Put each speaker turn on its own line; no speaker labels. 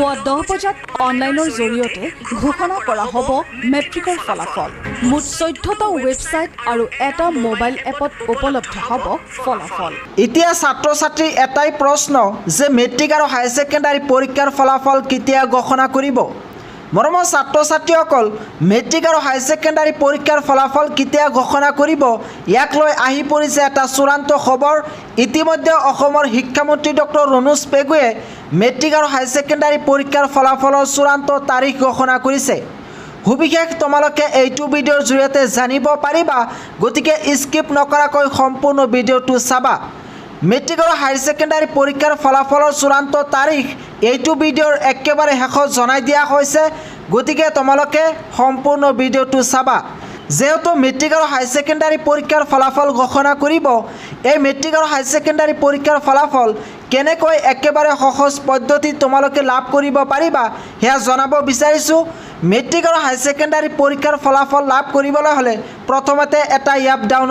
পুৱা 10 বজাত অনলাইনৰ জৰিয়তে ঘোষণা কৰা হ'ব মেট্ৰিকৰ ফলাফল। মুঠ 14টা ৱেবছাইট আৰু এটা মোবাইল এপত উপলব্ধ হ'ব ফলাফল।
এতিয়া ছাত্ৰ-ছাত্ৰী এটাই প্ৰশ্ন যে মেট্ৰিক আৰু হাই ছেকেণ্ডাৰী পৰীক্ষাৰ ফলাফল কেতিয়া ঘোষণা কৰিব? মৰমৰ ছাত্ৰ-ছাত্ৰীসকল, মেট্ৰিক আৰু হাই ছেকেণ্ডাৰী পৰীক্ষাৰ ফলাফল কেতিয়া ঘোষণা কৰিব ইয়াক লৈ আহি পৰিছে এটা চূড়ান্ত খবৰ। ইতিমধ্যে অসমৰ শিক্ষামন্ত্ৰী ডক্টৰ ৰণোজ পেগুৱে মেট্ৰিক আৰু হাই ছেকেণ্ডাৰী পৰীক্ষাৰ ফলাফলৰ চূড়ান্ত তাৰিখ ঘোষণা কৰিছে। সবিশেষ তোমালোকে এইটো ভিডিঅ'ৰ জৰিয়তে জানিব পাৰিবা, গতিকে স্কিপ নকৰাকৈ সম্পূৰ্ণ ভিডিঅ'টো চাবা। মেট্ৰিক আৰু হাই ছেকেণ্ডাৰী পৰীক্ষাৰ ফলাফলৰ চূড়ান্ত তাৰিখ এইটো ভিডিঅ'ৰ একেবাৰে শেষত জনাই দিয়া হৈছে, গতিকে তোমালোকে সম্পূৰ্ণ ভিডিঅ'টো চাবা। যেহেতু মেট্ৰিক আৰু হাই ছেকেণ্ডাৰী পৰীক্ষাৰ ফলাফল ঘোষণা কৰিব, এই মেট্ৰিক আৰু হাই ছেকেণ্ডাৰী পৰীক্ষাৰ ফলাফল কেনেকৈ একেবাৰে সহজ পদ্ধতিত তোমালোকে লাভ কৰিব পাৰিবা সেয়া জনাব বিচাৰিছোঁ। মেট্ৰিক আৰু হাই ছেকেণ্ডাৰী পৰীক্ষাৰ ফলাফল লাভ কৰিবলৈ হ'লে প্ৰথমতে এটা এপ ডাউনলোড